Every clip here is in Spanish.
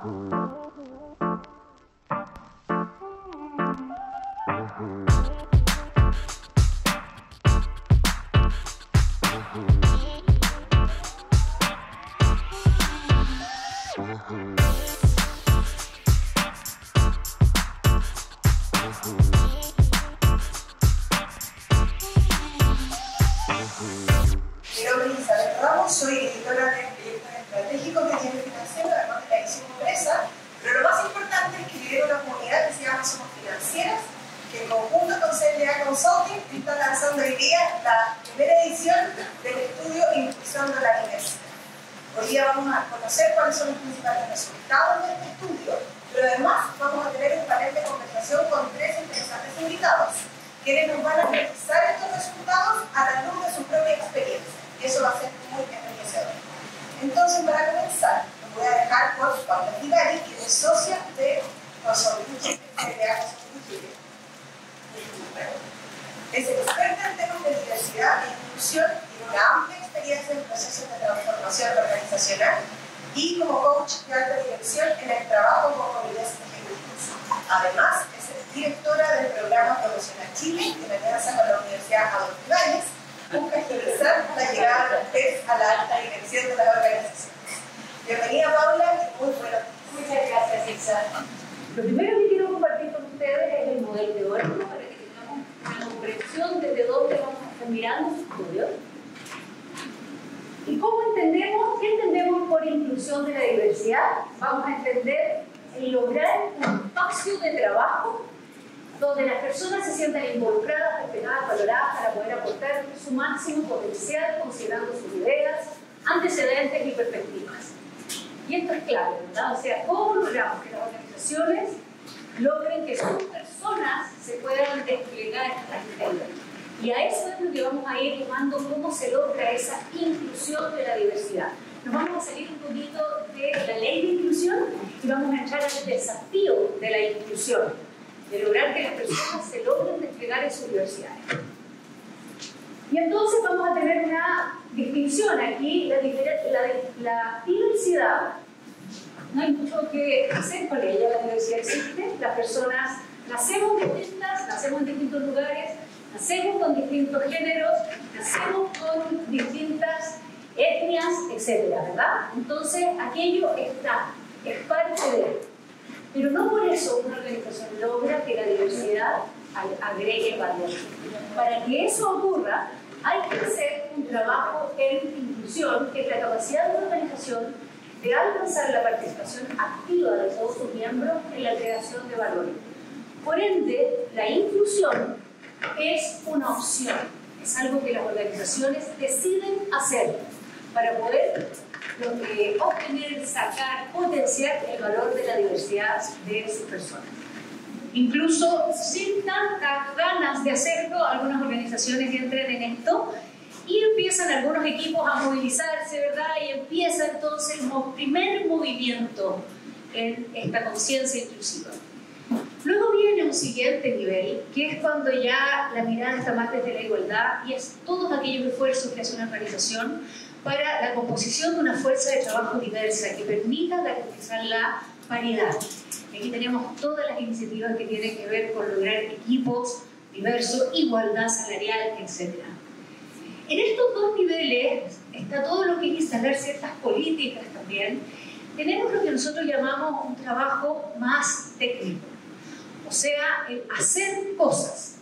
Soy editora de proyectos estratégicos que tiene financiero, además de la edición impresa, pero lo más importante es que lidero una comunidad que se llama Somos Financieras, que en conjunto con CLA Consulting está lanzando hoy día la primera edición del estudio Impulsando la Diversidad. Hoy día vamos a conocer cuáles son los principales resultados de este estudio, pero además vamos a tener un panel de conversación con 3 interesantes invitados, quienes nos van a analizar estos resultados a la luz de su propia experiencia. Y eso va a ser muy enriquecedor. Entonces, para comenzar, los voy a dejar con Paula Tigari, que es socia de Consulting Chile, es experta en temas de diversidad e inclusión, tiene una amplia experiencia en procesos de transformación organizacional y como coach de alta dirección en el trabajo con comités ejecutivos. Además, es directora del programa Promoción a Chile, en alianza con la Universidad Adolfo Ibáñez, busca agilizar la llegada de mujeres a la alta dirección de las organizaciones. Bienvenida, Paula, y muy buenos días. Muchas gracias, Elsa. Lo primero que quiero compartir con ustedes es el modelo teórico para que tengamos una comprensión desde dónde vamos a estar mirando su estudio. ¿Y qué entendemos por inclusión de la diversidad? Vamos a entender el lograr un espacio de trabajo donde las personas se sientan involucradas, respetadas, valoradas para poder aportar su máximo potencial considerando sus ideas, antecedentes y perspectivas. Y esto es clave, ¿verdad? O sea, ¿cómo logramos que las organizaciones logren que sus personas se puedan desplegar a nivel? Y a eso es lo que vamos a ir llamando cómo se logra esa inclusión de la diversidad. Nos vamos a salir un poquito de la ley de inclusión y vamos a entrar al desafío de la inclusión, de lograr que las personas se logren desplegar en sus diversidades. Y entonces vamos a tener una distinción aquí, la diversidad, no hay mucho que hacer con ella, la diversidad existe, las personas nacemos distintas, nacemos en distintos lugares, nacemos con distintos géneros, nacemos con distintas etnias, etc., ¿verdad? Entonces aquello está, es parte de. Pero no por eso una organización logra que la diversidad agregue valor. Para que eso ocurra, hay que hacer un trabajo en inclusión, que es la capacidad de una organización de alcanzar la participación activa de todos sus miembros en la creación de valor. Por ende, la inclusión es una opción, es algo que las organizaciones deciden hacer para poder obtener, sacar, potenciar el valor de la diversidad de sus personas. Incluso sin tantas ganas de hacerlo, algunas organizaciones entran en esto y empiezan algunos equipos a movilizarse, ¿verdad? Y empieza entonces el primer movimiento en esta conciencia inclusiva. Luego viene un siguiente nivel, que es cuando ya la mirada está más desde la igualdad y es todos aquellos esfuerzos que hace una organización para la composición de una fuerza de trabajo diversa que permita garantizar la paridad. Aquí tenemos todas las iniciativas que tienen que ver con lograr equipos diversos, igualdad salarial, etc. En estos dos niveles está todo lo que es instalar ciertas políticas también. Tenemos lo que nosotros llamamos un trabajo más técnico, o sea, el hacer cosas,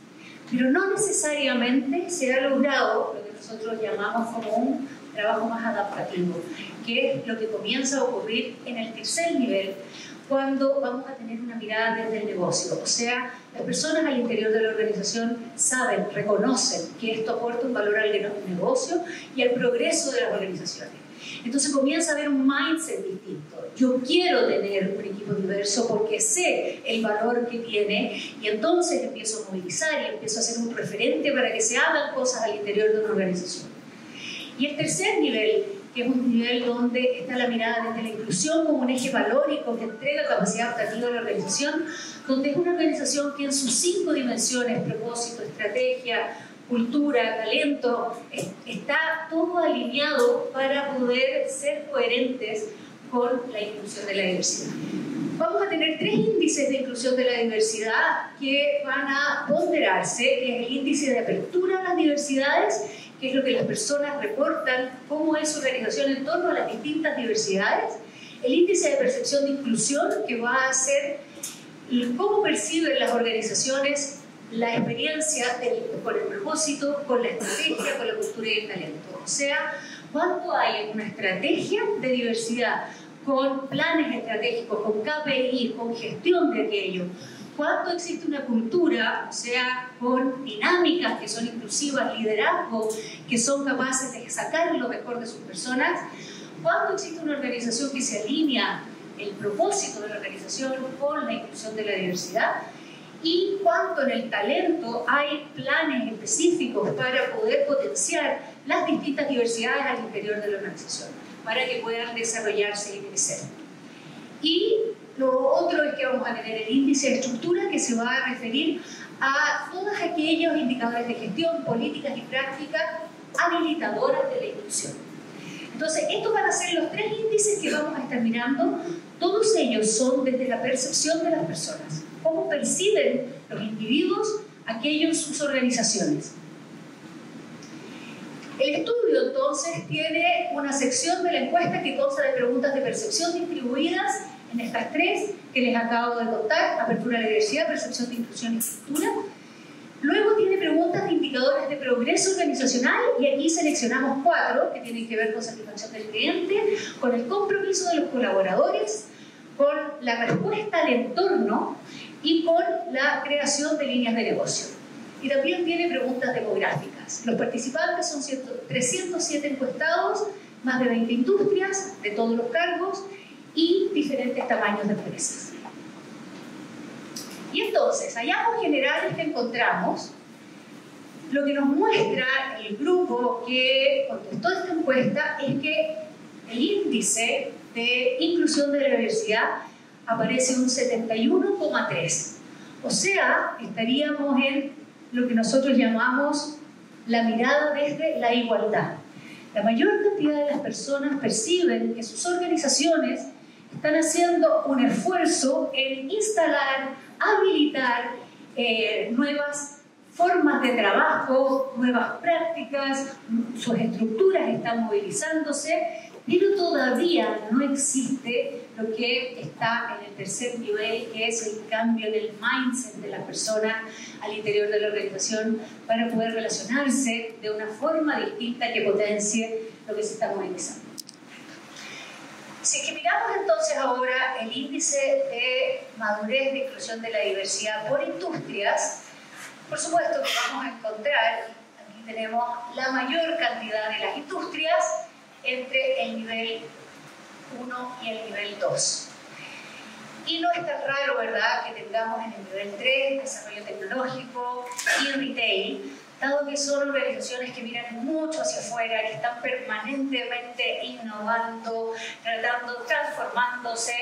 pero no necesariamente se ha logrado lo que nosotros llamamos como un trabajo más adaptativo, que es lo que comienza a ocurrir en el tercer nivel, cuando vamos a tener una mirada desde el negocio. O sea, las personas al interior de la organización saben, reconocen que esto aporta un valor al negocio y al progreso de las organizaciones. Entonces comienza a haber un mindset distinto. Yo quiero tener un equipo diverso porque sé el valor que tiene y entonces empiezo a movilizar y empiezo a ser un referente para que se hagan cosas al interior de una organización. Y el tercer nivel, que es un nivel donde está la mirada desde la inclusión como un eje valórico que entrega capacidad adaptativa a la organización, donde es una organización que en sus 5 dimensiones, propósito, estrategia, cultura, talento, está todo alineado para poder ser coherentes con la inclusión de la diversidad. Vamos a tener 3 índices de inclusión de la diversidad que van a ponderarse, que es el índice de apertura a las diversidades, que es lo que las personas reportan, cómo es su organización en torno a las distintas diversidades, el índice de percepción de inclusión, que va a ser cómo perciben las organizaciones la experiencia con el propósito, con la estrategia, con la cultura y el talento. O sea, cuánto hay una estrategia de diversidad, con planes estratégicos, con KPI, con gestión de aquello. Cuánto existe una cultura, o sea, con dinámicas que son inclusivas, liderazgo, que son capaces de sacar lo mejor de sus personas. Cuánto existe una organización que se alinea el propósito de la organización con la inclusión de la diversidad. Y cuánto en el talento hay planes específicos para poder potenciar las distintas diversidades al interior de la organización, para que puedan desarrollarse y crecer. Y lo otro es que vamos a tener el índice de estructura, que se va a referir a todos aquellos indicadores de gestión, políticas y prácticas habilitadoras de la inclusión. Entonces, estos van a ser los 3 índices que vamos a estar mirando. Todos ellos son desde la percepción de las personas. Cómo perciben los individuos aquello en sus organizaciones. El estudio, entonces, tiene una sección de la encuesta que consta de preguntas de percepción distribuidas en estas 3 que les acabo de contar: apertura a la diversidad, percepción de inclusión y estructura. Luego tiene preguntas de indicadores de progreso organizacional, y aquí seleccionamos 4 que tienen que ver con satisfacción del cliente, con el compromiso de los colaboradores, con la respuesta al entorno y con la creación de líneas de negocio. Y también tiene preguntas demográficas. Los participantes son 307 encuestados, más de 20 industrias de todos los cargos y diferentes tamaños de empresas. Y entonces, hallazgos generales que encontramos, lo que nos muestra el grupo que contestó esta encuesta es que el índice de inclusión de la diversidad aparece un 71,3. O sea, estaríamos en lo que nosotros llamamos la mirada desde la igualdad. La mayor cantidad de las personas perciben que sus organizaciones están haciendo un esfuerzo en instalar, habilitar nuevas formas de trabajo, nuevas prácticas, sus estructuras están movilizándose, pero todavía no existe lo que está en el tercer nivel, que es el cambio del mindset de la persona al interior de la organización para poder relacionarse de una forma distinta que potencie lo que se está movilizando. Si es que miramos entonces ahora el índice de madurez de inclusión de la diversidad por industrias, por supuesto que vamos a encontrar, aquí tenemos la mayor cantidad de las industrias entre el nivel 1 y el nivel 2. Y no es tan raro, ¿verdad?, que tengamos en el nivel 3 desarrollo tecnológico y retail, dado que son organizaciones que miran mucho hacia afuera, que están permanentemente innovando, tratando, transformándose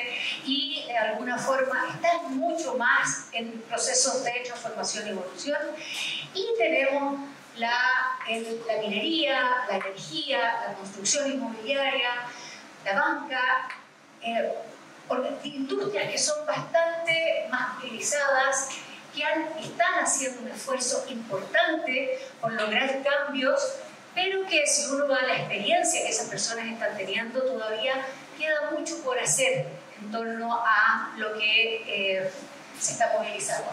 y de alguna forma están mucho más en procesos de transformación y evolución. Y tenemos la minería, la energía, la construcción inmobiliaria, la banca, industrias que son bastante masculinizadas, que están haciendo un esfuerzo importante por lograr cambios, pero que si uno va a la experiencia que esas personas están teniendo, todavía queda mucho por hacer en torno a lo que se está movilizando.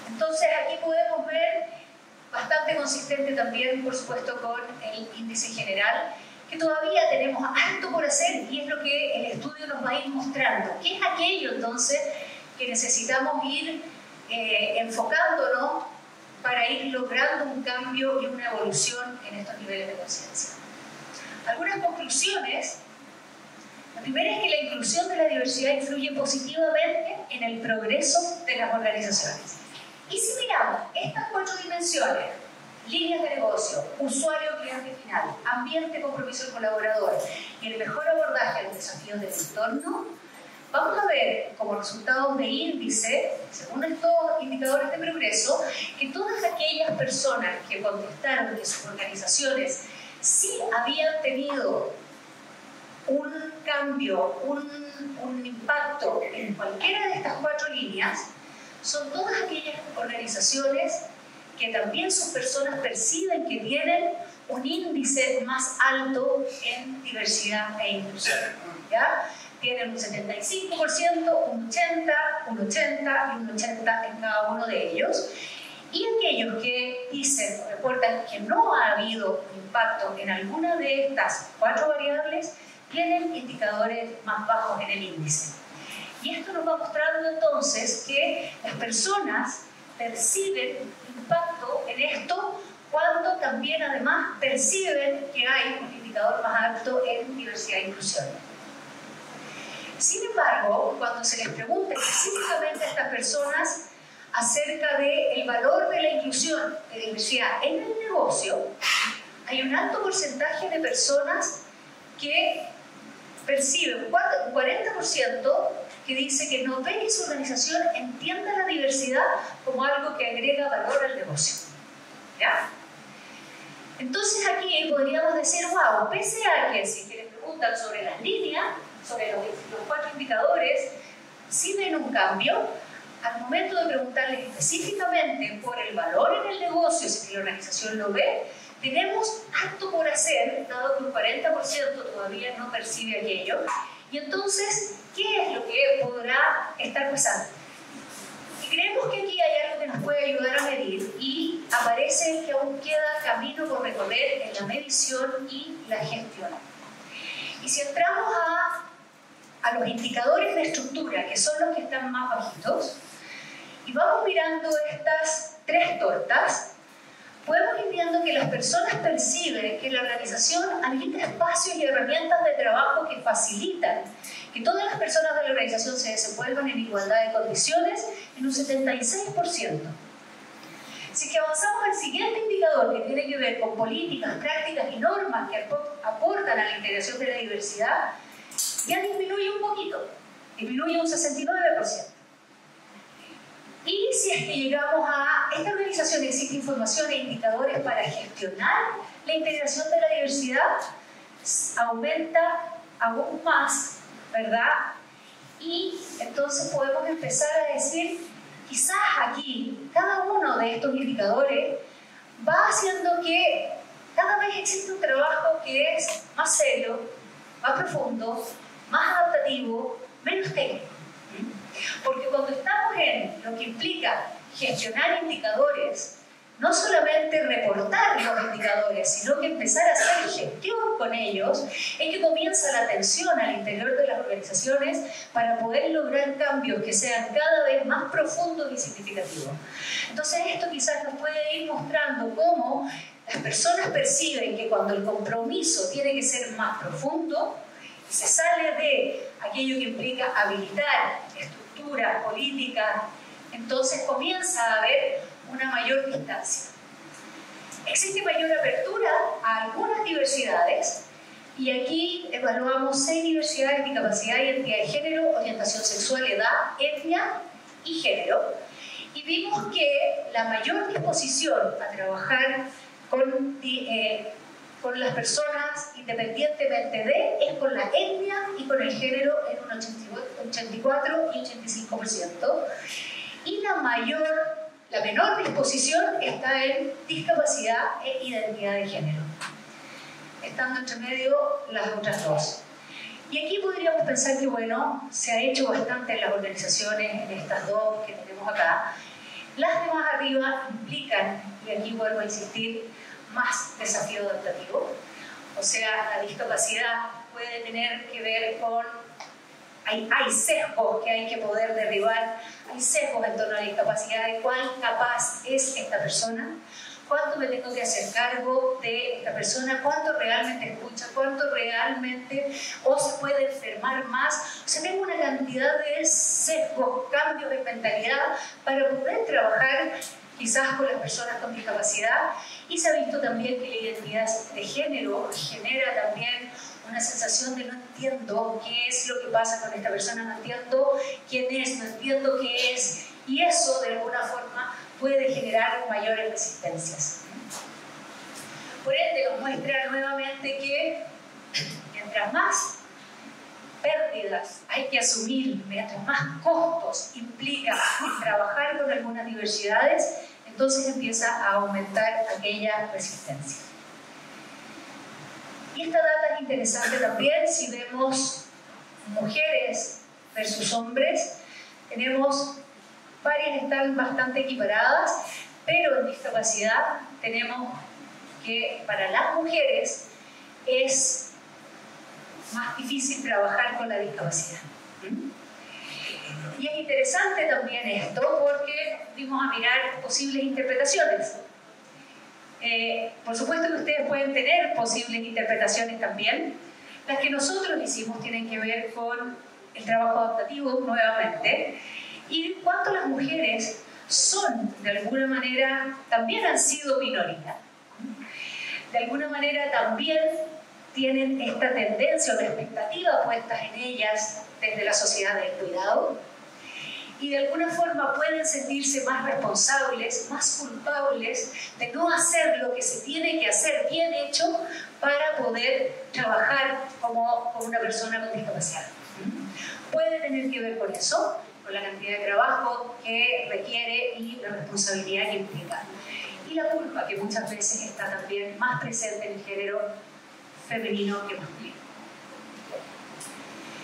Entonces aquí podemos ver, bastante consistente también, por supuesto, con el índice general, que todavía tenemos harto por hacer, y es lo que el estudio nos va a ir mostrando. ¿Qué es aquello entonces que necesitamos ir enfocándonos para ir logrando un cambio y una evolución en estos niveles de conciencia? Algunas conclusiones. La primera es que la inclusión de la diversidad influye positivamente en el progreso de las organizaciones. Y si miramos estas 4 dimensiones, líneas de negocio, usuario cliente final, ambiente, compromiso del colaborador y el mejor abordaje a los desafíos del entorno, vamos a ver como resultados de índice, según estos indicadores de progreso, que todas aquellas personas que contestaron que sus organizaciones sí habían tenido un cambio, un impacto en cualquiera de estas 4 líneas, son todas aquellas organizaciones que también sus personas perciben que tienen un índice más alto en diversidad e inclusión. ¿Ya? Tienen un 75%, un 80%, un 80% y un 80% en cada uno de ellos. Y aquellos que dicen o reportan que no ha habido impacto en alguna de estas 4 variables, tienen indicadores más bajos en el índice. Y esto nos va mostrando entonces que las personas perciben impacto en esto cuando también además perciben que hay un indicador más alto en diversidad e inclusión. Sin embargo, cuando se les pregunta específicamente a estas personas acerca del valor de la inclusión de diversidad en el negocio, hay un alto porcentaje de personas que perciben, un 40% que dice que no ve que su organización entienda la diversidad como algo que agrega valor al negocio. ¿Ya? Entonces aquí podríamos decir, wow, pese a que si les preguntan sobre las líneas, sobre los 4 indicadores, si ven un cambio, al momento de preguntarles específicamente por el valor en el negocio, si la organización lo ve, tenemos harto por hacer, dado que un 40% todavía no percibe aquello. Y entonces, ¿qué es lo que podrá estar pasando? Y creemos que aquí hay algo que nos puede ayudar a medir y aparece que aún queda camino por recorrer en la medición y la gestión. Y si entramos a los indicadores de estructura, que son los que están más bajitos, y vamos mirando estas 3 tortas, podemos ir viendo que las personas perciben que la organización habilita espacios y herramientas de trabajo que facilitan que todas las personas de la organización se desenvuelvan en igualdad de condiciones en un 76%. Si que avanzamos al siguiente indicador que tiene que ver con políticas, prácticas y normas que aportan a la integración de la diversidad, ya disminuye un poquito, disminuye un 69%. Y si es que llegamos a esta organización, existe información e indicadores para gestionar la integración de la diversidad, aumenta aún más, ¿verdad? Y entonces podemos empezar a decir, quizás aquí cada uno de estos indicadores va haciendo que cada vez existe un trabajo que es más serio, más profundo, más adaptativo, menos técnico. Porque cuando estamos en lo que implica gestionar indicadores, no solamente reportar los indicadores, sino que empezar a hacer gestión con ellos, es que comienza la atención al interior de las organizaciones para poder lograr cambios que sean cada vez más profundos y significativos. Entonces esto quizás nos puede ir mostrando cómo las personas perciben que cuando el compromiso tiene que ser más profundo, se sale de aquello que implica habilitar estructuras, políticas, entonces comienza a haber una mayor distancia. Existe mayor apertura a algunas diversidades y aquí evaluamos 6 diversidades: discapacidad, identidad de género, orientación sexual, edad, etnia y género. Y vimos que la mayor disposición a trabajar con las personas independientemente de es con la etnia y con el género en un 84 y 85%. Y la menor disposición está en discapacidad e identidad de género, estando entre medio las otras 2. Y aquí podríamos pensar que, bueno, se ha hecho bastante en las organizaciones, en estas 2 que tenemos acá. Las demás arriba implican, y aquí vuelvo a insistir, más desafío adaptativo. O sea, la discapacidad puede tener que ver con... Hay sesgos que hay que poder derribar, hay sesgos en torno a la discapacidad, de cuán capaz es esta persona, cuánto me tengo que hacer cargo de esta persona, cuánto realmente escucha, cuánto realmente o se puede enfermar más. O sea, tengo una cantidad de sesgos, cambios de mentalidad para poder trabajar quizás con las personas con discapacidad. Y se ha visto también que la identidad de género genera también una sensación de no entiendo qué es lo que pasa con esta persona, no entiendo quién es, no entiendo qué es, y eso de alguna forma puede generar mayores resistencias. Por ende nos muestra nuevamente que mientras más cargas hay que asumir, mientras más costos implica trabajar con algunas diversidades, entonces empieza a aumentar aquella resistencia. Y esta data es interesante también si vemos mujeres versus hombres. Tenemos varias están bastante equiparadas, pero en discapacidad tenemos que para las mujeres es más difícil trabajar con la discapacidad. Y es interesante también esto porque vamos a mirar posibles interpretaciones. Por supuesto que ustedes pueden tener posibles interpretaciones también. Las que nosotros hicimos tienen que ver con el trabajo adaptativo nuevamente y cuánto las mujeres son, de alguna manera, también han sido minoría. De alguna manera también tienen esta tendencia o la expectativa puestas en ellas desde la sociedad del cuidado y de alguna forma pueden sentirse más responsables, más culpables de no hacer lo que se tiene que hacer bien hecho para poder trabajar como una persona con discapacidad. Puede tener que ver con eso, con la cantidad de trabajo que requiere y la responsabilidad que implica. Y la culpa, que muchas veces está también más presente en el género femenino que masculino.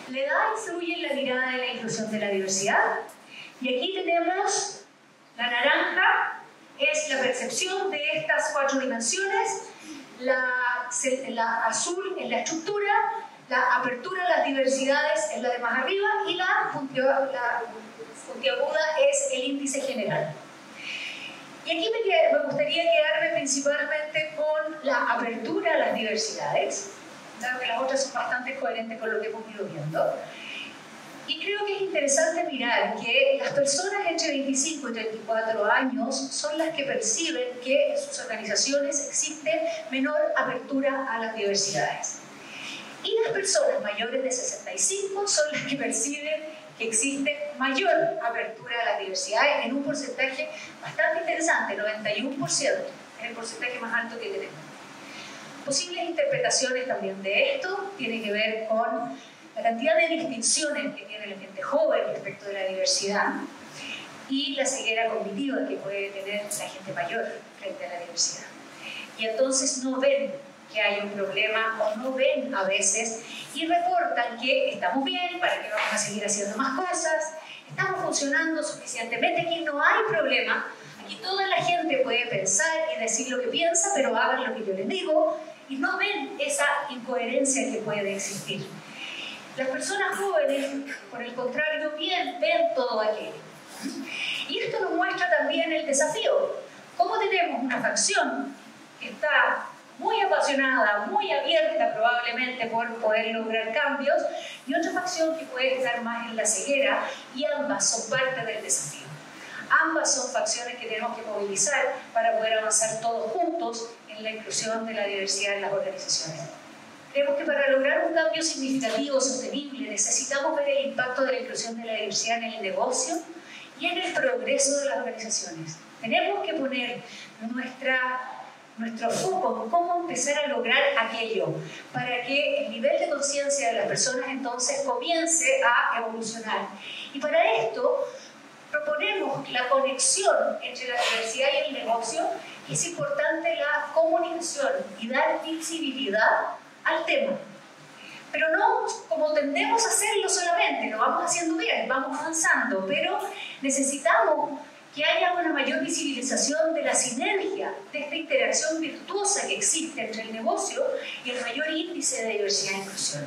La edad influye en la mirada de la inclusión de la diversidad. Y aquí tenemos la naranja, es la percepción de estas 4 dimensiones, la azul es la estructura, la apertura a las diversidades es la de más arriba y la puntiaguda es el índice general. Y aquí me gustaría quedarme principalmente con la apertura a las diversidades, dado que las otras son bastante coherentes con lo que hemos ido viendo. Y creo que es interesante mirar que las personas entre 25 y 34 años son las que perciben que en sus organizaciones existe menor apertura a las diversidades. Y las personas mayores de 65 son las que perciben que existe mayor apertura a las diversidades en un porcentaje bastante interesante, 91%, es el porcentaje más alto que tenemos. Posibles interpretaciones también de esto tienen que ver con la cantidad de distinciones que tiene la gente joven respecto de la diversidad y la ceguera cognitiva que puede tener la gente mayor frente a la diversidad. Y entonces no ven que hay un problema o no ven a veces y reportan que estamos bien, para que vamos a seguir haciendo más cosas, estamos funcionando suficientemente, aquí no hay problema, aquí toda la gente puede pensar y decir lo que piensa, pero hagan lo que yo les digo y no ven esa incoherencia que puede existir. Las personas jóvenes, por el contrario, ven todo aquello. Y esto nos muestra también el desafío. ¿Cómo tenemos una facción que está muy apasionada, muy abierta probablemente por poder lograr cambios, y otra facción que puede estar más en la ceguera, y ambas son parte del desafío? Ambas son facciones que tenemos que movilizar para poder avanzar todos juntos en la inclusión de la diversidad en las organizaciones. Creemos que para lograr un cambio significativo, sostenible, necesitamos ver el impacto de la inclusión de la diversidad en el negocio y en el progreso de las organizaciones. Tenemos que poner nuestro foco en cómo empezar a lograr aquello para que el nivel de conciencia de las personas entonces comience a evolucionar. Y para esto proponemos la conexión entre la diversidad y el negocio. Es importante la comunicación y dar visibilidad al tema, pero no como tendemos a hacerlo solamente, lo vamos haciendo bien, vamos avanzando, pero necesitamos que haya una mayor visibilización de la sinergia, de esta interacción virtuosa que existe entre el negocio y el mayor índice de diversidad e inclusión.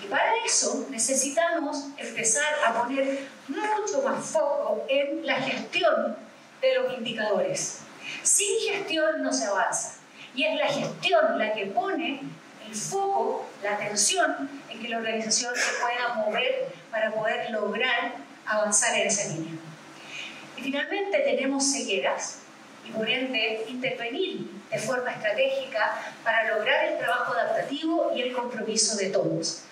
Y para eso necesitamos empezar a poner mucho más foco en la gestión de los indicadores. Sin gestión no se avanza, y es la gestión la que pone el foco, la atención en que la organización se pueda mover para poder lograr avanzar en esa línea. Y finalmente tenemos cegueras y por ende intervenir de forma estratégica para lograr el trabajo adaptativo y el compromiso de todos,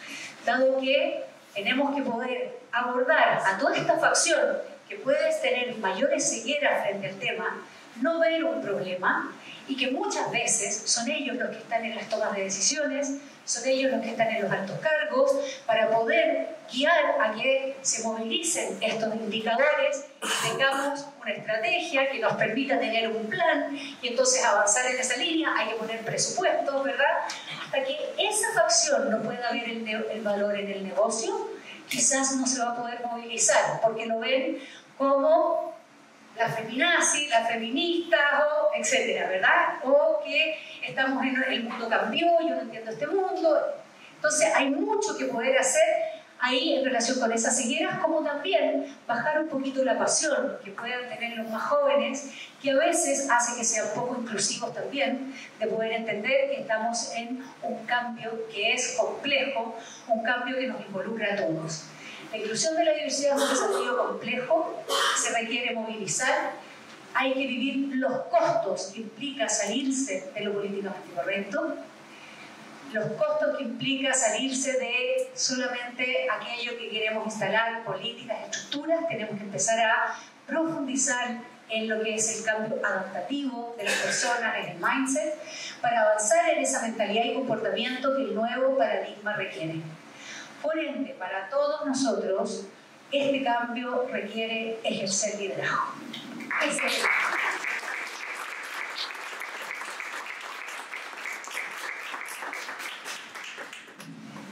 dado que tenemos que poder abordar a toda esta facción que puede tener mayores cegueras frente al tema, no ver un problema y que muchas veces son ellos los que están en las tomas de decisiones, son ellos los que están en los altos cargos, para poder guiar a que se movilicen estos indicadores y tengamos una estrategia que nos permita tener un plan y entonces avanzar en esa línea. Hay que poner presupuestos, ¿verdad? Hasta que esa facción no pueda ver el valor en el negocio, quizás no se va a poder movilizar, porque lo ven como las feminazis, las feministas, o etcétera, ¿verdad? O que estamos en el mundo cambió, yo no entiendo este mundo. Entonces hay mucho que poder hacer ahí en relación con esas cegueras, como también bajar un poquito la pasión que puedan tener los más jóvenes, que a veces hace que sean poco inclusivos también, de poder entender que estamos en un cambio que es complejo, un cambio que nos involucra a todos. La inclusión de la diversidad es un desafío complejo, se requiere movilizar, hay que vivir los costos que implica salirse de lo políticamente correcto, los costos que implica salirse de solamente aquello que queremos instalar, políticas, estructuras. Tenemos que empezar a profundizar en lo que es el cambio adaptativo de las personas, en el mindset, para avanzar en esa mentalidad y comportamiento que el nuevo paradigma requiere. Por ende, para todos nosotros, este cambio requiere ejercer liderazgo.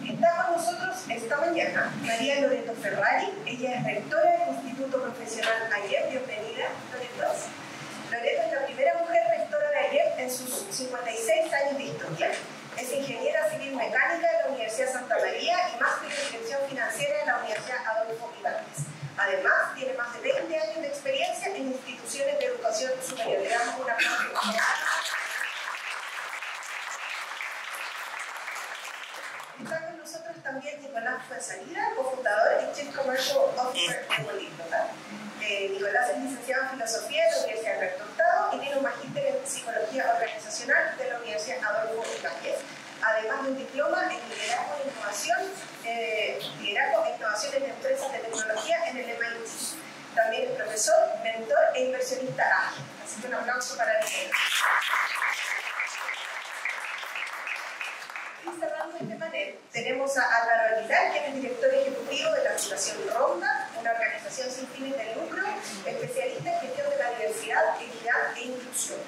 Está con nosotros esta mañana María Loreto Ferrari. Ella es rectora del Instituto Profesional AIEP. Bienvenida, Loreto. Loreto es la primera mujer rectora de AIEP en sus 56 años de historia. Es ingeniera civil mecánica de la Universidad Santa María y máster en dirección financiera de la Universidad Adolfo Ibáñez. Además, tiene más de 20 años de experiencia en instituciones de educación superior. Le damos una aplauso. Está con nosotros también Nicolás Fuenzalida, cofundador y Chief Commercial Officer de Políglota. Nicolás es licenciado en Filosofía de la Universidad Alberto Hurtado y tiene un magíster en Psicología Organizacional de la Universidad Adolfo Ibáñez, además de un diploma en Liderazgo e Innovación, en Empresas de Tecnología en el MIT. También es profesor, mentor e inversionista ágil. Así que un aplauso para Nicolás. Y cerrando este panel, tenemos a Álvaro Aguilar, quien es director ejecutivo de la Fundación Ronda, una organización sin fines de lucro, especialista en gestión de la diversidad, equidad e inclusión.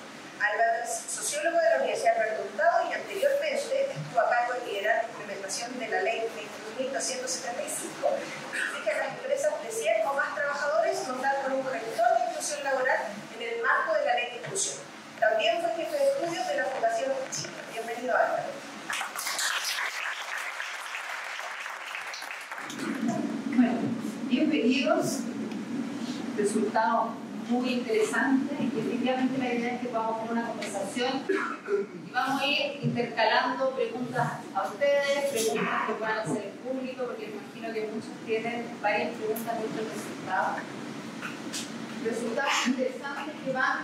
Álvaro es sociólogo de la Universidad Alberto Hurtado y anteriormente estuvo a cargo de liderar la implementación de la Ley 21.275, que exige a las empresas de 100 o más trabajadores contar con un gestor de inclusión laboral en el marco de la Ley de Inclusión. También fue jefe de estudios de la Fundación Chile. Bienvenido, Álvaro. Bueno, bienvenidos. Resultado muy interesante y efectivamente la idea es que vamos a tener una conversación y vamos a ir intercalando preguntas a ustedes, preguntas que puedan hacer el público, porque imagino que muchos tienen varias preguntas de estos resultados. Resultados interesantes que van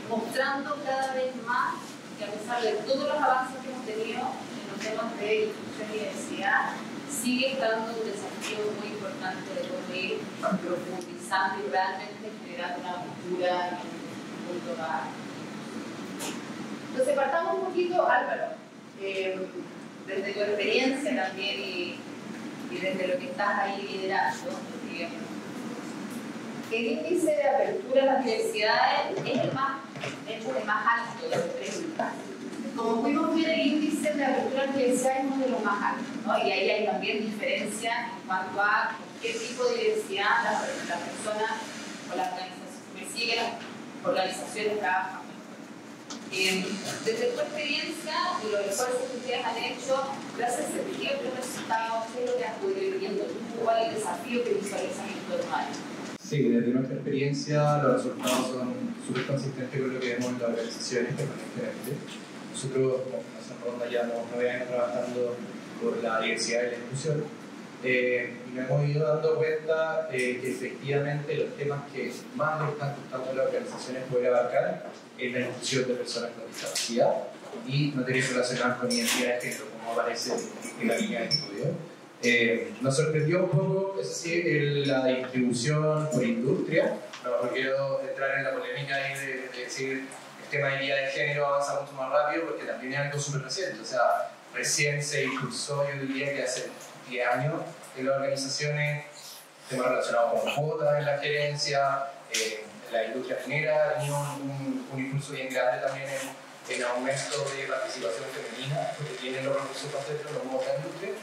mostrando cada vez más que a pesar de todos los avances que hemos tenido en los temas de inclusión y diversidad, sigue estando un desafío muy importante de poder ir profundizando y realmente generando una cultura y un mundo más. Entonces, partamos un poquito, Álvaro, desde tu experiencia también y desde lo que estás ahí liderando. El índice de apertura a las diversidades es el más alto de los tres índices. Como pudimos ver, el índice de apertura a la diversidad es uno de los más altos, ¿no? Y ahí hay también diferencia en cuanto a qué tipo de diversidad las personas o las organizaciones trabajan. Desde tu experiencia y los esfuerzos que ustedes han hecho, gracias a los resultados, ¿qué es lo que has podido ir viendo tú? ¿Cuál es el desafío que visualizas en tu hermano? Sí, desde nuestra experiencia los resultados son súper consistentes con lo que vemos en las organizaciones permanentemente. Nosotros como Fundación Ronda llevamos 9 años trabajando por la diversidad y la inclusión y nos hemos ido dando cuenta que efectivamente los temas que más nos están costando a las organizaciones poder abarcar es la inclusión de personas con discapacidad y materias relacionadas con identidad de género, como aparece en la línea de estudio. Nos sorprendió un poco, eso sí, la distribución por industria. No quiero entrar en la polémica ahí de decir tema de equidad de género avanza mucho más rápido porque también es algo súper reciente. O sea, recién se impulsó, yo diría que hace 10 años, en las organizaciones, temas relacionados con cuotas en la gerencia, la industria minera ha tenido un impulso bien grande también en aumento de participación femenina, porque tienen los recursos para hacerlo, no como otra industria,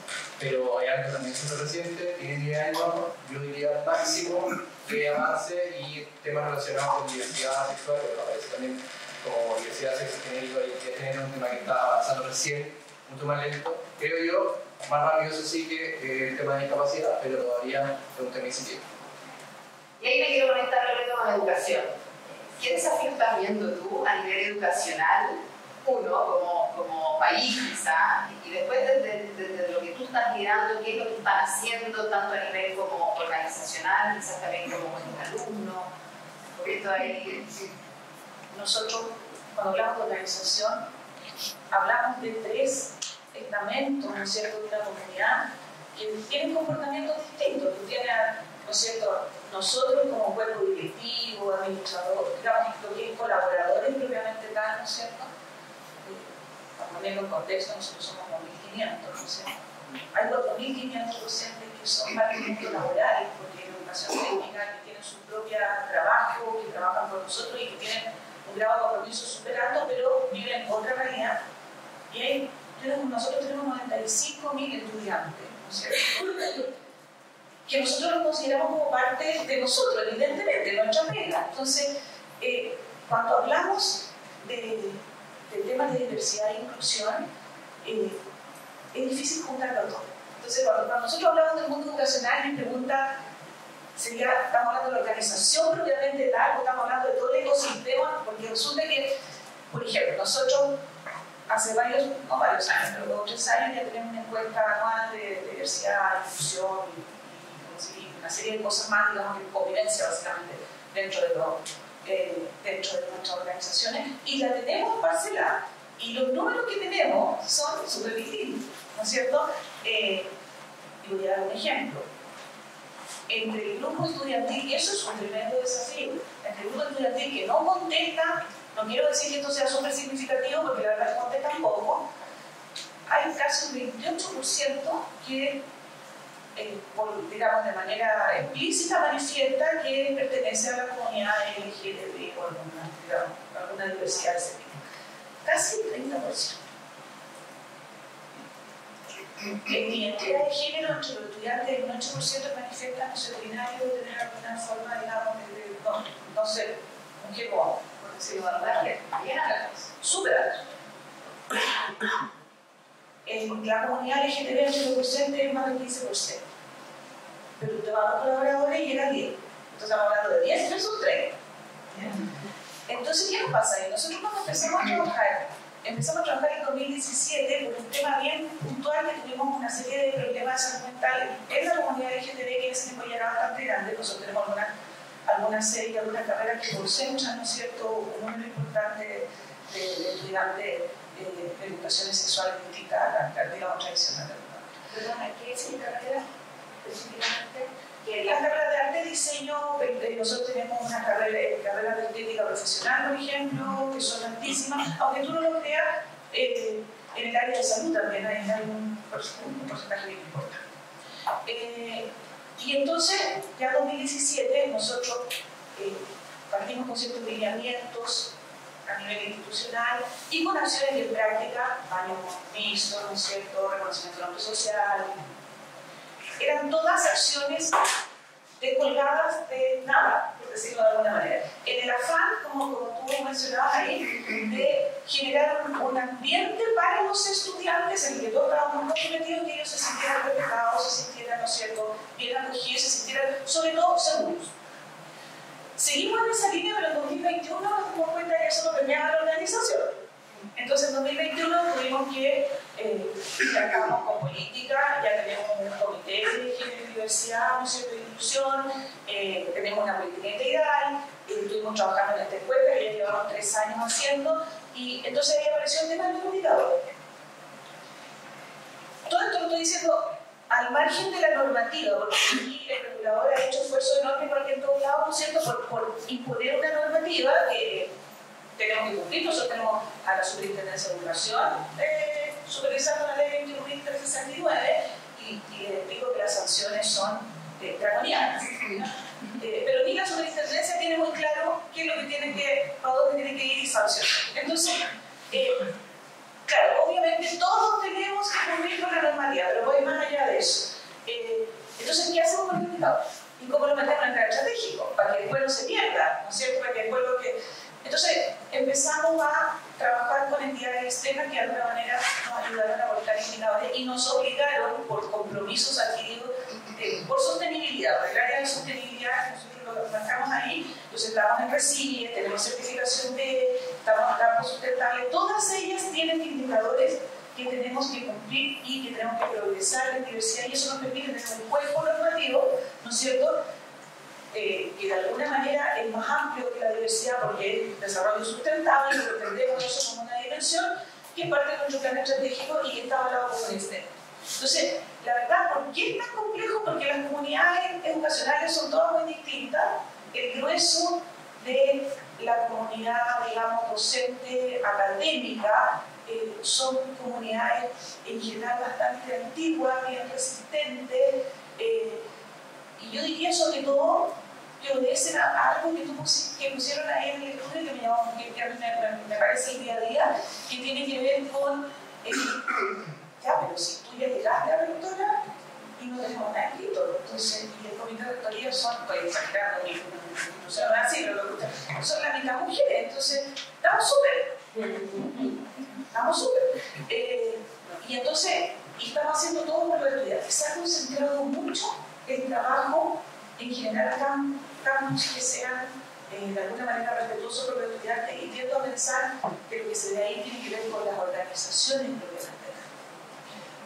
pero hay algo también súper reciente, tiene 10 años, yo diría máximo de avance, y temas relacionados con diversidad sexual, que aparece también como diversidad sexogenérica y identidad de género, un tema que está avanzando recién, mucho más lento, creo yo, más rápido eso sí que el tema de discapacidad, pero todavía es un tema incipiente. Y ahí me quiero conectar con educación. ¿Qué desafío estás viendo tú a nivel educacional, uno como país quizá, y después desde lo que tú estás mirando, qué es lo que están haciendo, tanto a nivel como organizacional, quizás también como alumno? Porque esto ahí... Nosotros, cuando hablamos de organización, hablamos de 3 estamentos, ¿no es cierto?, de una comunidad que tienen comportamientos distintos, que tienen, ¿no es cierto?, nosotros como cuerpo directivo, administrador, digamos, lo que es colaboradores propiamente tal, ¿no es cierto? Para ponerlo en contexto, nosotros somos 1.500, ¿no es cierto? Hay 4.500 docentes que son prácticamente laborales, porque hay educación técnica, que tienen su propio trabajo, que trabajan con nosotros y que tienen un grado de compromiso súper alto, pero viven otra realidad. Y nosotros tenemos 95.000 estudiantes, ¿no es cierto?, que nosotros los consideramos como parte de nosotros, evidentemente, de nuestra pega. Entonces, cuando hablamos de temas de diversidad e inclusión, es difícil juntarlo todo. Entonces, cuando nosotros hablamos del mundo educacional, mi pregunta sería, ¿estamos hablando de la organización propiamente tal o estamos hablando de todo el ecosistema? Porque resulta que, por ejemplo, nosotros hace varios años, pero 2 o 3 años ya tenemos una encuesta anual de diversidad, inclusión y una serie de cosas más, digamos, de convivencia básicamente dentro de nuestras organizaciones, y la tenemos parcelada, y los números que tenemos son súper distintos, ¿no es cierto? Y voy a dar un ejemplo. Entre el grupo estudiantil, y eso es un tremendo desafío, entre el grupo estudiantil que no contesta, no quiero decir que esto sea súper significativo porque la verdad es que contestan poco, hay casi un 28% que, digamos, de manera explícita manifiesta que pertenece a la comunidad LGTB o alguna diversidad de ese tipo. Casi el 30%. En identidad de género, entre los estudiantes, el 8% manifiestan no ser binario de tener alguna forma, digamos, no sé, un género, por decirlo de alguna manera. Súper alto. En la comunidad LGTB, entre los docentes, es más del 15%. Pero usted va a los colaboradores y llega a 10. Entonces estamos hablando de 10 versus 30. Entonces, ¿qué nos pasa ahí? Nosotros cuando empezamos a trabajar en 2017 por un tema bien puntual, que tuvimos una serie de problemas de salud mental en la comunidad LGTB, que en ese tiempo ya era bastante grande. Nosotros tenemos algunas series, algunas carreras que concentran, ¿no es cierto?, un número importante de estudiantes de educaciones sexuales distintas a la, digamos, tradicional. Perdona, ¿qué es mi carrera específicamente? La carrera de arte y diseño, nosotros tenemos una carrera de estética profesional, por ejemplo, que son altísimas, aunque tú no lo creas, en el área de salud también hay un porcentaje bien importante. Y entonces, ya en 2017, nosotros partimos con ciertos lineamientos a nivel institucional y con acciones de práctica, baños mixtos, ¿no es cierto?, reconocimiento del ámbito social. Eran todas acciones descolgadas de nada, por decirlo de alguna manera. En el afán, como tú mencionabas ahí, de generar un ambiente para los estudiantes en el que todos estábamos muy comprometidos, que ellos se sintieran respetados, se sintieran, ¿no es cierto?, bien acogidos, se sintieran, sobre todo, seguros. Seguimos en esa línea, pero en 2021 nos dimos cuenta que eso no premiaba a la organización. Entonces en 2021 tuvimos que acabamos con política, ya tenemos un comité de género y diversidad, ¿no es cierto?, de inclusión, tenemos una política integral, estuvimos trabajando en esta encuesta que ya llevamos 3 años haciendo, y entonces ahí apareció el tema del comunicador. Todo esto lo estoy diciendo al margen de la normativa, porque aquí el regulador ha hecho esfuerzo enorme, igual que en todos lados, ¿no es cierto?, por imponer una normativa que tenemos que cumplir. Nosotros tenemos a la Superintendencia de Educación supervisando la ley 21.369 y les digo que las sanciones son draconianas. Pero ni la Superintendencia tiene muy claro qué es lo que tiene que, para dónde tiene que ir y sancionar. Entonces, claro, obviamente todos tenemos que cumplir con la normalidad, pero voy más allá de eso. Entonces, ¿qué hacemos con el indicador? ¿Y cómo lo metemos en el plan estratégico? Para que después no se pierda, ¿no es cierto? Para que después lo que... Entonces, empezamos a trabajar con entidades externas que de alguna manera nos ayudaron a volcar indicadores y nos obligaron, por compromisos adquiridos, por sostenibilidad, por el área de sostenibilidad, nosotros lo marcamos ahí, entonces estamos en RECIE, tenemos certificación de, estamos en campo sustentable, todas ellas tienen indicadores que tenemos que cumplir y que tenemos que progresar en diversidad y eso nos permite tener un cuerpo normativo, ¿no es cierto?, que de alguna manera es más amplio que la diversidad porque es desarrollo sustentable, lo entendemos nosotros como una dimensión que es parte de nuestro plan estratégico y que está avalado por el externo. Entonces, la verdad, ¿por qué es tan complejo? Porque las comunidades educacionales son todas muy distintas. El grueso de la comunidad, digamos, docente, académica, son comunidades en general bastante antiguas, bien resistentes, y yo diría sobre todo que obedecen a algo que pusieron ahí en el estudio que me parece el día a día, que tiene que ver con ya, pero si tú ya llegaste a la rectora y no tenemos nada escrito, entonces, y el comité de rectoría son, pues exagerando, no sé, así, pero son la mitad mujeres, entonces, estamos súper. Y entonces, y estamos haciendo todo por los estudiantes. Se ha concentrado mucho el trabajo en generar campus que sean de alguna manera respetuosos por los estudiantes y tiendo a pensar que lo que se ve ahí tiene que ver con las organizaciones propiamente.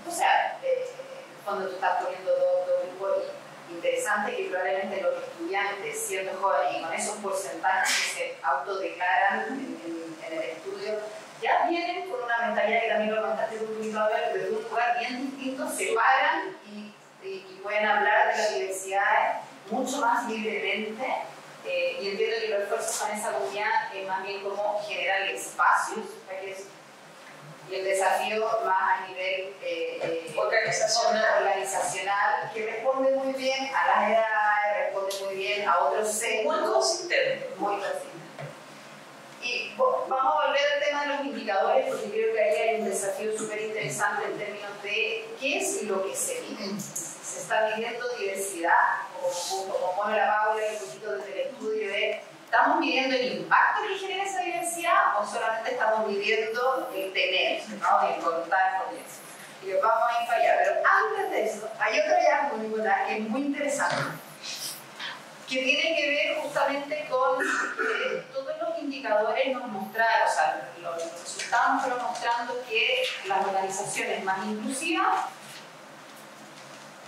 O sea, cuando tú estás poniendo dos grupos interesantes que probablemente los estudiantes, siendo jóvenes y con esos porcentajes que se autodeclaran en el estudio, ya vienen con una mentalidad que también lo contaste un poquito a ver, desde un lugar bien distinto, se paran y pueden hablar de las diversidades mucho más libremente. Y entiendo que los esfuerzos con esa comunidad es más bien como generar espacios para que y el desafío más a nivel organizacional, que responde muy bien a las edades, responde muy bien a otros sectores. Muy consistente. Muy consistente. Y vamos a volver al tema de los indicadores, porque creo que ahí hay un desafío súper interesante en términos de qué es lo que se mide. Se está midiendo diversidad, como pone la Paula y un poquito desde el estudio de ¿estamos midiendo el impacto que genera esa diversidad o solamente estamos midiendo el tener, ¿no? El contar con eso? Y vamos a ir para allá. Pero antes de eso, hay otro hallazgo que es muy interesante, que tiene que ver justamente con todos los indicadores nos mostraron, o sea, los resultados nos fueron mostrando que las organizaciones más inclusivas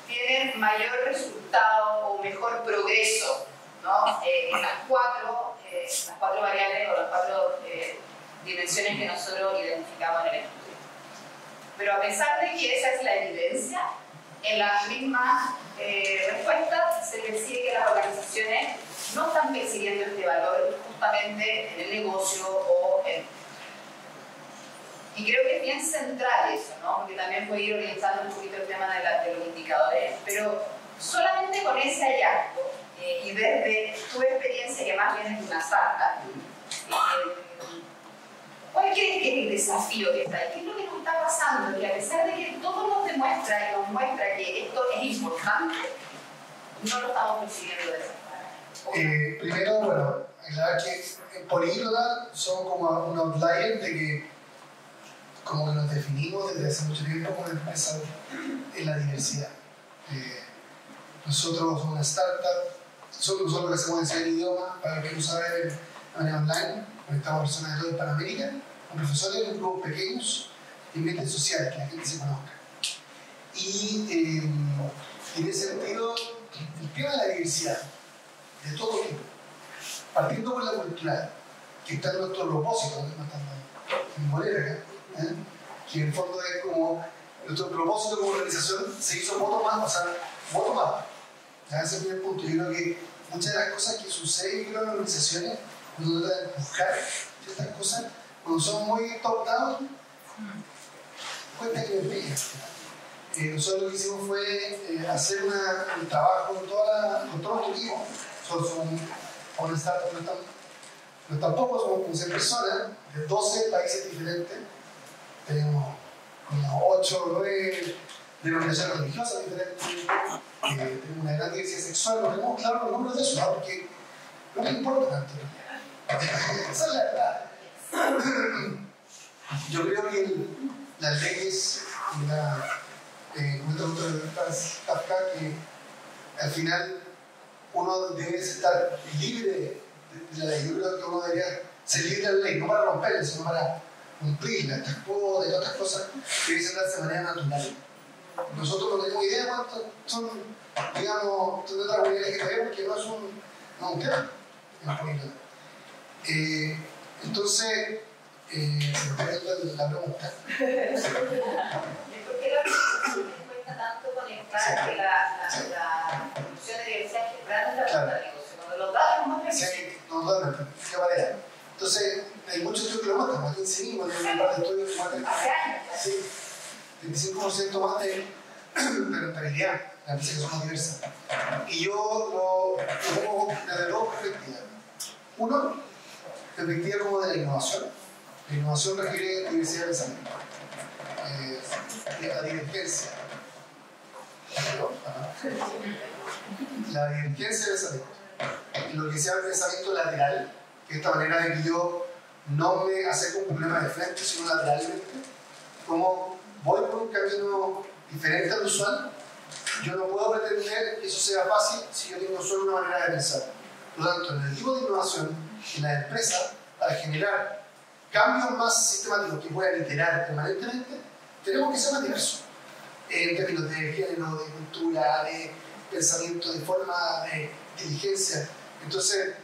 tienen mayor resultado o mejor progreso, ¿no? En las cuatro variables o las cuatro dimensiones que nosotros identificamos en el estudio. Pero a pesar de que esa es la evidencia, en las mismas respuestas se percibe que las organizaciones no están percibiendo este valor justamente en el negocio o en... Y creo que es bien central eso, ¿no? Porque también puede ir orientando un poquito el tema de los indicadores, pero solamente con ese hallazgo y desde tu experiencia, que más bien es una startup, ¿cuál crees que es el desafío que está ahí? ¿Qué es lo que nos está pasando? Que a pesar de que todo nos demuestra y nos muestra que esto es importante, no lo estamos percibiendo de esa manera. Primero, bueno, la verdad que Políglota son como un outlier de que como que nos definimos desde hace mucho tiempo como empresa en la diversidad. Nosotros somos una startup, nosotros lo que hacemos es enseñar idiomas para los que no saben de manera online, conectamos a personas de toda Hispanoamérica, con profesores en grupos pequeños y ambientes sociales, que la gente se conozca. Y en ese sentido, el tema de la diversidad, de todo tipo, partiendo por la cultural, que está en nuestro propósito, no está en Morera acá, que en el fondo es como nuestro propósito como organización se hizo bottom-up, o sea, bottom-up. Ese es el primer punto. Yo creo que muchas de las cosas que suceden en las organizaciones, cuando tratan de empujar ciertas cosas, cuando son muy top-down, cuenta que me pega. Nosotros lo que hicimos fue hacer un trabajo con todo nuestro equipo. Nosotros somos una startup, no tampoco somos como 100 personas de 12 países diferentes. Tenemos como 8 o 9 denominaciones religiosas diferentes. Tenemos una gran diversidad sexual. No tenemos claro los nombres de eso, ¿no? Porque no me importa tanto. Esa es la verdad. Yo creo que las leyes y Kafka, que al final uno debe estar libre de la ley. Yo creo que uno debería ser libre de la ley, no para romperla, sino para cumplirla. Estas cosas y otras cosas que deben darse de manera natural. Nosotros no tenemos idea de cuántos son, digamos, de otras comunidades que tenemos, porque no es un tema. Entonces, se me perdió la pregunta. ¿Por qué la organización les cuesta tanto conectar que la producción de diversidad general es la planta de negocio? Cuando los datos no más sí, los datos, de qué manera. Entonces, hay muchos estudios que lo muestran, aquí seguimos en una parte de estudios que muestran hace años. Sí, 25% más de rentabilidad, las empresas que son más diversas. Y yo lo pongo desde dos perspectivas. Uno, perspectiva como de la innovación. La innovación requiere diversidad de pensamiento. La divergencia. La divergencia de pensamiento. Y lo que se llama pensamiento lateral, que es esta manera de que yo no me acerco a un problema de frente, sino lateralmente. Como voy por un camino diferente al usual, yo no puedo pretender que eso sea fácil si yo tengo solo una manera de pensar. Por lo tanto, en el tipo de innovación, en la empresa, para generar cambios más sistemáticos que puedan iterar permanentemente, tenemos que ser más diversos. En términos de género, de cultura, de pensamiento, de forma de inteligencia. Entonces,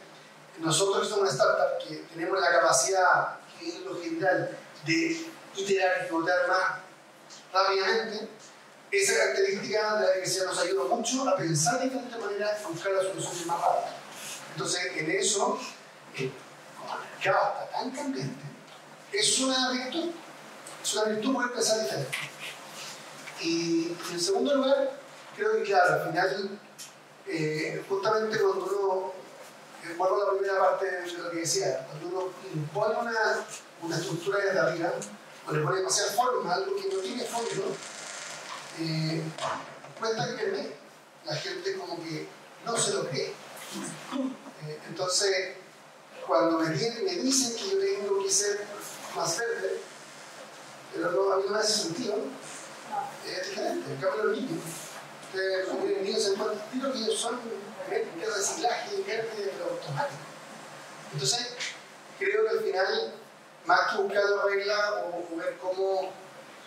nosotros que somos una startup que tenemos la capacidad, que en lo general, de iterar y pivotar más rápidamente, esa característica de la diversidad nos ayuda mucho a pensar de diferentes maneras y buscar las soluciones más rápidas. Entonces, en eso, como el mercado está tan cambiante, es una virtud poder pensar diferente. Y en segundo lugar, creo que claro, al final, justamente cuando uno, vuelvo a la primera parte de lo que decía, cuando uno impone una estructura desde arriba, o le pone demasiada forma a algo que no tiene fondo, cuesta que la gente como que no se lo cree. Entonces, cuando me dicen que yo tengo que ser más verde, pero no, a mí no me hace sentido, es diferente. En cambio, los niños, los niños se encuentran tiro que son de reciclaje verde, pero automático. Entonces, creo que al final, más que buscar la regla o ver cómo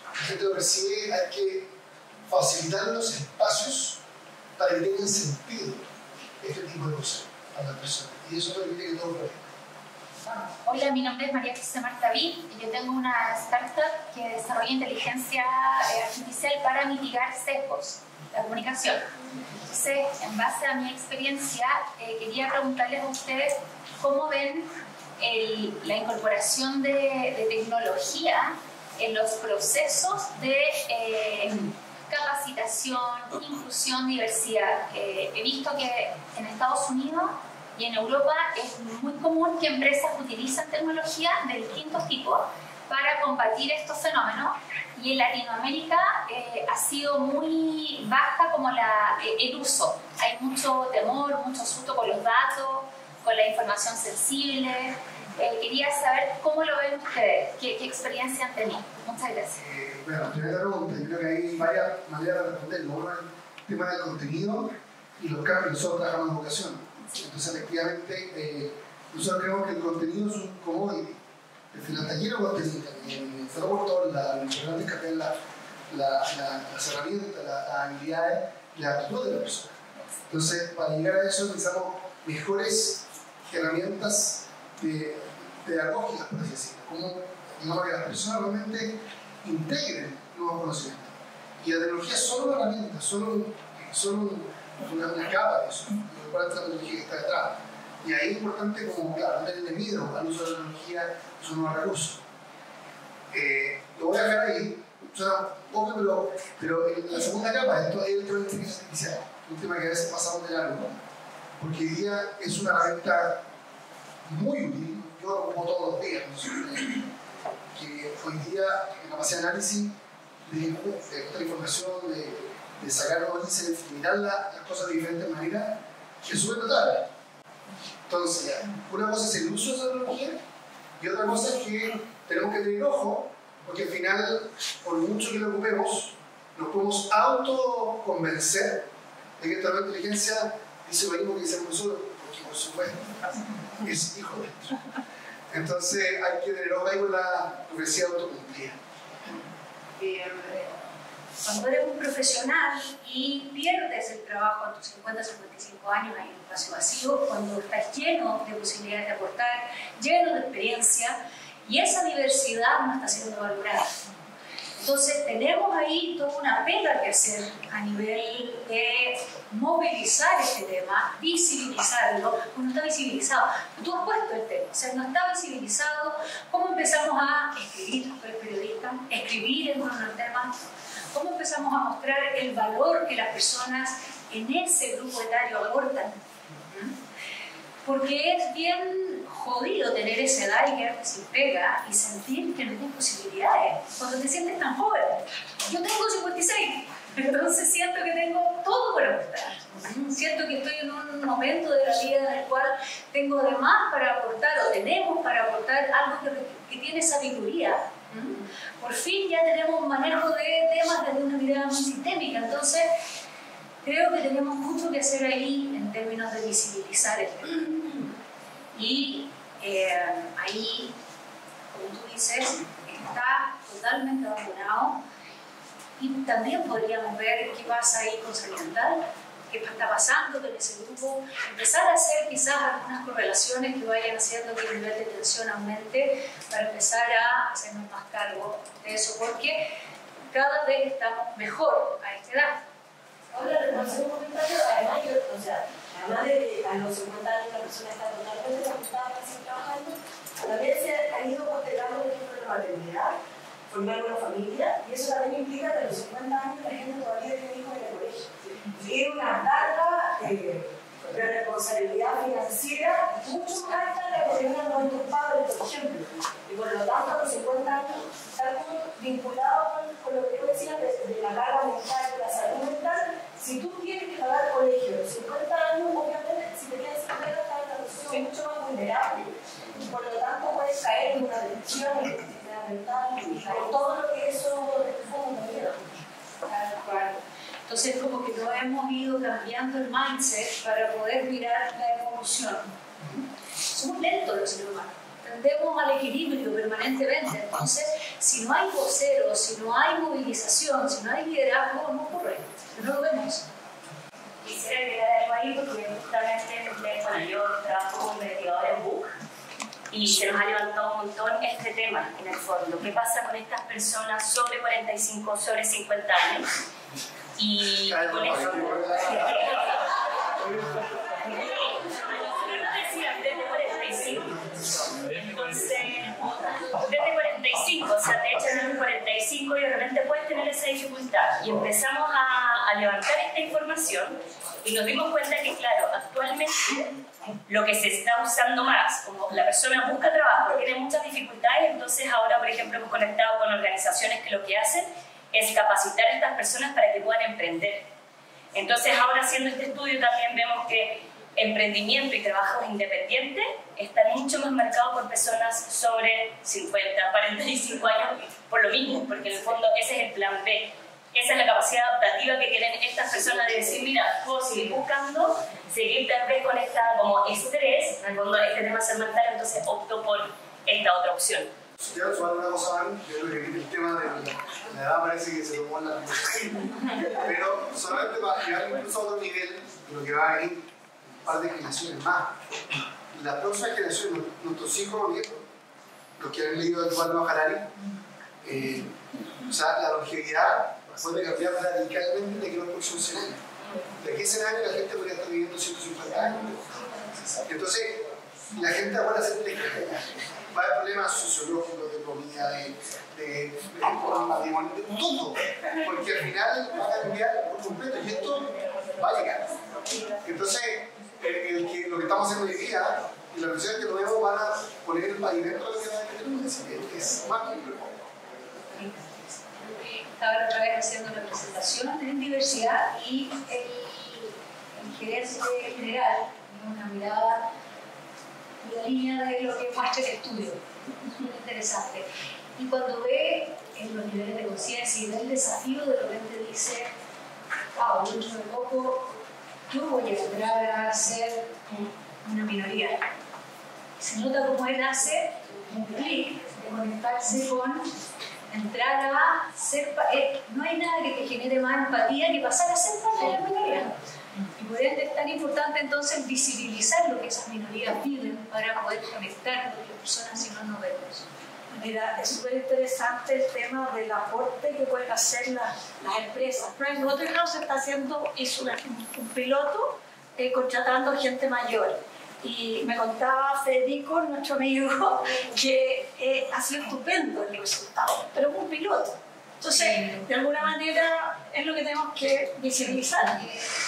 la gente lo percibe, hay que facilitar los espacios para que tengan sentido este tipo de cosas a las personas. Y eso permite que todo lo vea. Hola, mi nombre es María José Martaví y yo tengo una startup que desarrolla inteligencia artificial para mitigar sesgos de la comunicación. Entonces, en base a mi experiencia, quería preguntarles a ustedes cómo ven la incorporación de tecnología en los procesos de capacitación, inclusión, diversidad. He visto que en Estados Unidos y en Europa es muy común que empresas utilicen tecnología de distintos tipos para combatir estos fenómenos, y en Latinoamérica ha sido muy baja como el uso. Hay mucho temor, mucho susto con los datos, con la información sensible. Quería saber cómo lo ven ustedes, qué experiencia han tenido. Muchas gracias. Bueno, primera pregunta, yo creo que hay varias maneras de responderlo. Uno es el tema del contenido y los cambios. Nosotros trabajamos en educación. Entonces, efectivamente, nosotros creemos que el contenido es un commodity. El final está lleno de contenido. El software, lo importante es cambiar las herramientas, las habilidades y la actitud de la persona. Entonces, para llegar a eso, necesitamos mejores herramientas pedagógicas, por así decirlo. Como, digamos, que las personas realmente integren nuevos conocimientos. Y la tecnología es solo una herramienta, solo una capa de eso. Para esta tecnología que está detrás. Y ahí es importante, como, claro, no tenerle miedo al uso de la tecnología, es un nuevo recurso. Lo voy a dejar ahí, o sea, obvio, pero en la segunda capa, esto es el tema de inteligencia artificial, un tema que a veces pasamos de largo, porque hoy día es una herramienta muy útil, yo lo ocupo todos los días, ¿no? Que hoy día la capacidad de análisis, de encontrar información, de sacar los índices, de mirar las cosas de diferentes maneras, es súper notable. Entonces, una cosa es el uso de esa tecnología y otra cosa es que tenemos que tener ojo, porque al final, por mucho que lo ocupemos, nos podemos autoconvencer de que esta nueva inteligencia dice lo mismo que dice el profesor, porque por supuesto es hijo nuestro. Entonces hay que tener ojo ahí con la profecía autocumplida. Cuando eres un profesional y pierdes el trabajo a tus 50, 55 años en un espacio vacío, cuando estás lleno de posibilidades de aportar, lleno de experiencia, y esa diversidad no está siendo valorada. Entonces tenemos ahí toda una pega que hacer a nivel de movilizar este tema, visibilizarlo, porque no está visibilizado. Tú has puesto el tema, o sea, no está visibilizado. ¿Cómo empezamos a escribir con el periodista, escribir en unos temas? ¿Cómo empezamos a mostrar el valor que las personas en ese grupo etario aportan? Porque es bien jodido tener esa edad y quedarte sin pega y sentir que no tienes posibilidades cuando te sientes tan joven. Yo tengo 56, entonces siento que tengo todo por aportar. Siento que estoy en un momento de la vida en el cual tengo de más para aportar o tenemos para aportar algo que tiene sabiduría. Por fin ya tenemos un manejo de temas desde una mirada más sistémica, entonces creo que tenemos mucho que hacer ahí en términos de visibilizar el tema. Y ahí, como tú dices, está totalmente abandonado. Y también podríamos ver qué pasa ahí con salud mental, qué está pasando con ese grupo, empezar a hacer quizás algunas correlaciones que vayan haciendo que el nivel de tensión aumente para empezar a hacernos más cargo de eso, porque cada vez estamos mejor a esta edad. Ahora, hacer un comentario, además de que a los 50 años la persona está totalmente ajustada para seguir trabajando, también se ha ido postergando el ejemplo de la maternidad, formar una familia, y eso también implica que a los 50 años la gente todavía tiene hijos en el colegio. Y es una carga de responsabilidad financiera mucho más alta de la que tenían nuestros padres, por ejemplo. Y por lo tanto, a los 50 años está vinculado con lo que tú decías de la carga mental, de la salud mental. Si tú tienes que pagar colegio a los 50 años, obviamente, si te quedas sin pega, estás en una posición mucho más vulnerable. Y por lo tanto, puedes caer en una depresión, en una mental, y con todo lo que eso representa. Entonces, como que no hemos ido cambiando el mindset para poder mirar la evolución. Somos lentos los seres humanos, tendemos al equilibrio permanentemente. Entonces, si no hay voceros, si no hay movilización, si no hay liderazgo, no ocurre, no lo vemos. Quisiera agregar algo ahí porque justamente yo trabajo como investigadora en BUC y se nos ha levantado un montón este tema en el fondo. ¿Qué pasa con estas personas sobre 45, sobre 50 años? Y con eso... desde 45. Entonces, desde 45, o sea, te echan desde 45 y de repente puedes tener esa dificultad. Y empezamos a levantar esta información y nos dimos cuenta que, claro, actualmente lo que se está usando más, como la persona busca trabajo, tiene muchas dificultades, entonces ahora, por ejemplo, hemos conectado con organizaciones que lo que hacen es capacitar a estas personas para que puedan emprender. Entonces ahora haciendo este estudio también vemos que emprendimiento y trabajos independientes están mucho más marcados por personas sobre 50, 45 años, por lo mismo, porque en el fondo ese es el plan B. Esa es la capacidad adaptativa que tienen estas personas de decir, mira, puedo seguir buscando, seguir tal vez con esta como estrés, en el fondo este tema salud mental, entonces opto por esta otra opción. Quiero sumar una cosa más, yo creo que el tema de la edad parece que se tomó en la conversación, pero solamente para llegar incluso a otro nivel de lo que va a venir un par de generaciones más. Las próximas generaciones, nuestros hijos o nietos, los que han leído el Yuval Noah Harari, o sea, la longevidad puede cambiar radicalmente de que los próximos 100 años. De aquí a 100 años la gente podría estar viviendo 150 años. Entonces, la gente ahora va a haber problemas sociológicos, de comida, de matrimonio, de todo. Porque al final va a cambiar por completo y esto va a llegar. Entonces, lo que estamos haciendo hoy día y las versiones que tomemos van a poner el pavimento de lo que tenemos que decir, que es más complejo. Estaba la otra vez haciendo una presentación en diversidad y el gerente general tiene una mirada en la línea de lo que muestra el estudio. Es muy interesante. Y cuando ve en los niveles de conciencia y ve el desafío, de repente dice, wow, dentro de poco yo voy a lograr a ser una minoría. Se nota como él hace un clic de conectarse con entrar a ser, no hay nada que te genere más empatía que pasar a ser parte de la minoría. Y por ende es tan importante entonces visibilizar lo que esas minorías viven para poder conectar con las personas si no nos vemos. Mira, es súper interesante el tema del aporte que pueden hacer las empresas. PricewaterhouseCoopers está haciendo, hizo un piloto contratando gente mayor. Y me contaba Federico, nuestro amigo, que ha sido estupendo el resultado, pero es un piloto. Entonces, de alguna manera, es lo que tenemos que visibilizar.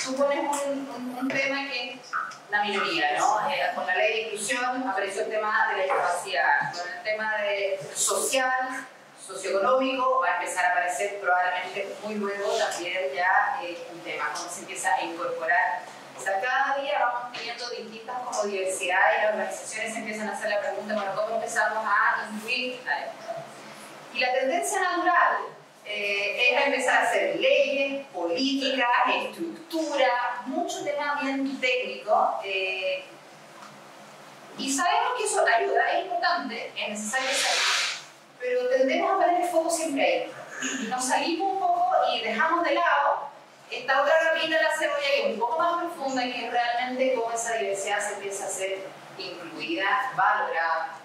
Tú pones un tema que es la minoría, ¿no? Con la ley de inclusión apareció el tema de la discapacidad, con el tema de social, socioeconómico, va a empezar a aparecer probablemente muy luego también ya un tema, cuando se empieza a incorporar. O sea, cada día vamos teniendo distintas como diversidad y las organizaciones empiezan a hacer la pregunta, bueno, ¿cómo empezamos a incluir a esto? Y la tendencia natural es a empezar a hacer leyes, políticas, estructura, mucho tema bien técnico. Y sabemos que eso ayuda, es importante, es necesario salir, pero tendemos a poner el foco siempre ahí. Y nos salimos un poco y dejamos de lado esta otra rapina de la cebolla que es un poco más profunda y que es realmente cómo esa diversidad se empieza a ser incluida, valorada.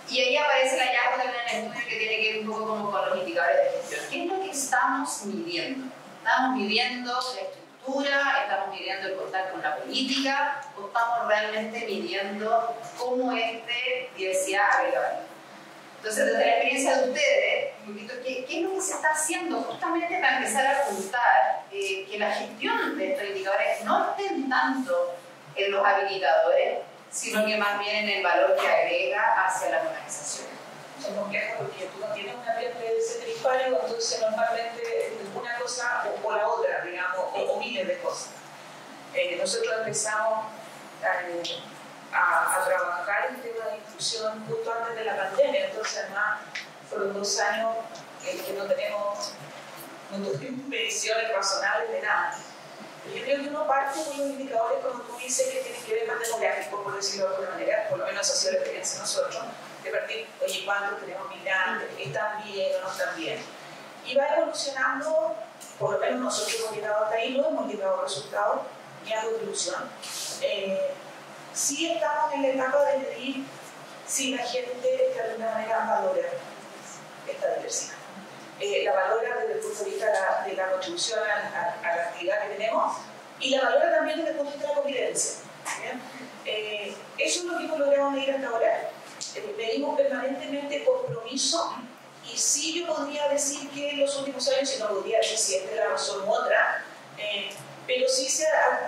Y ahí aparece el hallazgo también en el estudio que tiene que ver un poco como con los indicadores de gestión. ¿Qué es lo que estamos midiendo? ¿Estamos midiendo la estructura? ¿Estamos midiendo el contacto con la política? ¿O estamos realmente midiendo cómo diversidad agrega valor? Entonces, desde la experiencia de ustedes, ¿qué es lo que se está haciendo justamente para empezar a apuntar que la gestión de estos indicadores no estén tanto en los habilitadores, sino que más bien en el valor que agrega hacia las organizaciones? Son complejos porque tú no tienes una piel de ese tripálido, entonces normalmente una cosa o la otra, digamos, o miles de cosas. Nosotros empezamos a trabajar el tema de inclusión justo antes de la pandemia, entonces además fueron 2 años en que no tuvimos mediciones razonables de nada. Yo creo que uno parte con los indicadores, como tú dices, que tienen que ver más demográficos, por decirlo de alguna manera, por lo menos así es la experiencia de nosotros, de partir, oye, ¿cuántos tenemos migrantes? ¿Están bien o no están bien? Y va evolucionando, por lo menos nosotros hemos llegado hasta ahí, no hemos llegado a resultados ni a contribución. Sí estamos en la etapa de medir si la gente de alguna manera valora esta diversidad. La valora desde el punto de vista de la contribución a la actividad que tenemos y la valora también desde el punto de vista de la convivencia. Eso es lo que hemos logrado medir hasta ahora. Medimos permanentemente compromiso y sí yo podría decir que en los últimos años, y no podría decir si esta es la razón u otra, pero sí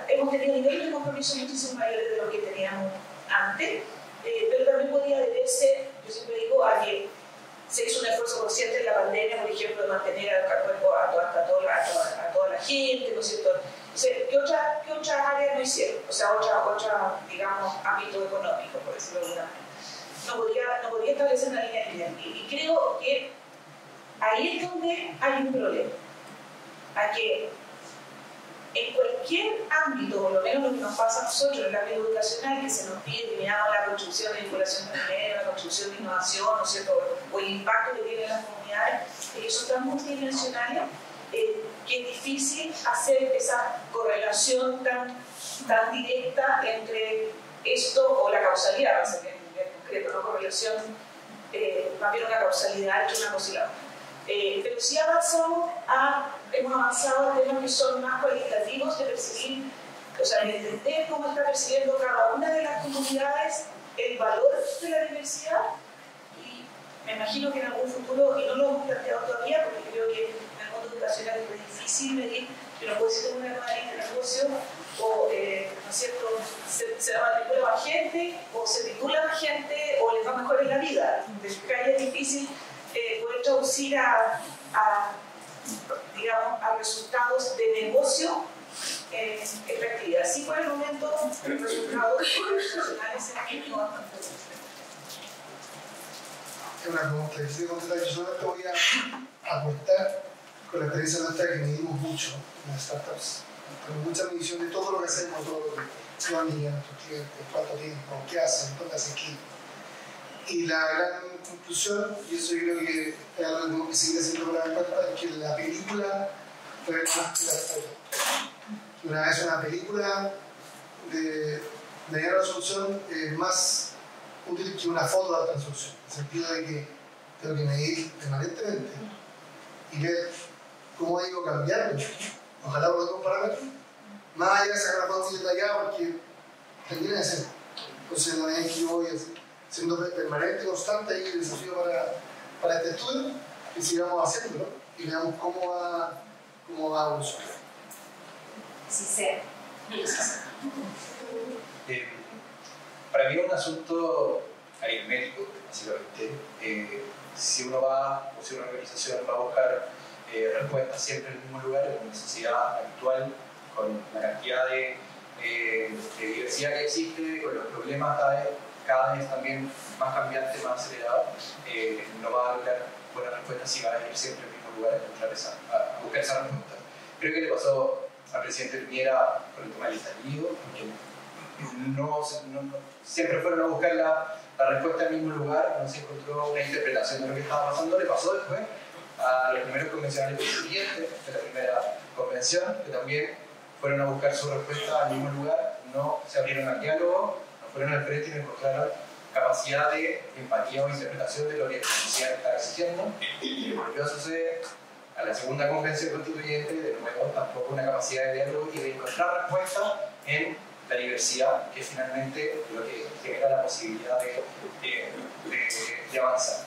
hemos tenido niveles de compromiso muchísimo mayores de lo que teníamos antes, pero también podría deberse, yo siempre digo, a que se hizo un esfuerzo consciente en la pandemia, por ejemplo, de mantener a toda la gente, ¿no es cierto? Entonces, ¿qué otras áreas no hicieron? O sea, otra digamos, ámbito económico, por decirlo de alguna manera. No podía establecer una línea de tiempo. Y creo que ahí es donde hay un problema. A que en cualquier ámbito, por lo menos lo que nos pasa a nosotros en el ámbito educacional, que se nos pide que miramos la construcción de vinculación de género, la construcción de innovación, ¿no es cierto? O el impacto que tienen las comunidades, son tan multidimensionales que es difícil hacer esa correlación tan directa entre esto o la causalidad, va a ser en concreto, no correlación, más bien una causalidad entre una cosa y la otra. Pero sí avanzamos hemos avanzado en temas que son más cualitativos de percibir, o sea, de entender cómo está percibiendo cada una de las comunidades el valor de la diversidad. Y me imagino que en algún futuro, y no lo hemos planteado todavía, porque creo que en el mundo educacional es difícil medir, pero puede ser una nueva línea de negocio, o, ¿no es cierto?, se matricula más gente, o se titula más gente, o les va mejor en la vida. Es difícil poder traducir digamos, a resultados de negocio en la actividad. Sí, por el momento, los resultados profesionales se han hecho bastante bien. Es una pregunta que se contesta. Yo solamente voy a aportar con la experiencia nuestra que medimos mucho en las startups. Tenemos mucha medición de todo lo que hacemos, todo lo que se van a nuestros clientes, cuánto tiempo, qué hacen, dónde hacen clic. Y la gran conclusión, y eso yo creo que es algo que tenemos que seguir haciendo con la encuesta, es que la película fue más que la startup. Es una película de mediana resolución más útil que una foto de alta resolución, en el sentido de que tengo que medir permanentemente y ver cómo ha ido cambiando, ojalá por otros parámetros, más allá de sacar la foto muy detallada porque termina de ser. Entonces la medida que yo voy siendo permanente, constante, ahí el desafío para este estudio, y sigamos haciéndolo y veamos cómo va a evolucionar. Sí, sí. Para mí es un asunto aritmético, básicamente. Si uno va, o si una organización va a buscar respuestas siempre en el mismo lugar, en una sociedad actual, con la cantidad de diversidad que existe, con los problemas cada vez también más cambiantes, más acelerados, no va a lograr buenas respuestas si va a ir siempre al mismo lugar a buscar esa respuesta. Creo que le pasó al presidente Piñera con el tema del estallido, porque siempre fueron a buscar la respuesta al mismo lugar, no se encontró una interpretación de lo que estaba pasando. Le pasó después a los primeros convencionales constituyentes de la primera convención, que también fueron a buscar su respuesta al mismo lugar, no se abrieron al diálogo, no fueron al frente y no encontraron capacidad de empatía o interpretación de lo que la sociedad está exigiendo. Y volvió a suceder a la segunda convención constituyente, de nuevo tampoco una capacidad de diálogo y de encontrar respuesta en la diversidad, que es finalmente lo que genera la posibilidad de avanzar.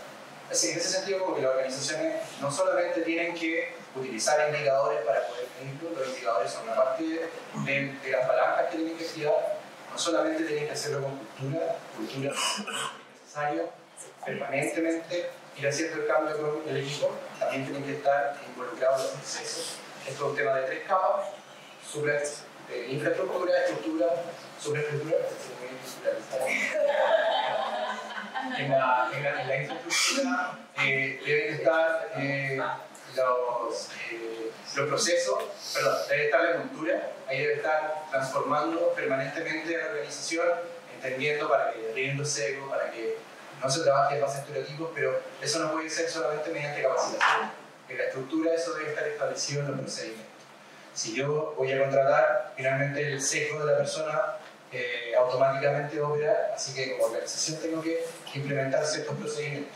Así, en ese sentido, como que las organizaciones no solamente tienen que utilizar indicadores para poder medirlo, los indicadores son una parte de las palancas que tienen que girar, no solamente tienen que hacerlo con cultura es necesario permanentemente ir haciendo el cambio con el equipo, también tienen que estar involucrados en los procesos. Esto es un tema de 3 capas, infraestructura, estructura, superestructura. En la infraestructura deben estar los procesos, debe estar la cultura, ahí debe estar transformando permanentemente la organización, entendiendo para que teniendo sesgo, para que no se trabaje en base a estereotipos, pero eso no puede ser solamente mediante capacitación. En la estructura eso debe estar establecido en los procedimientos. Si yo voy a contratar, finalmente el sesgo de la persona automáticamente opera, así que como organización tengo que implementar ciertos procedimientos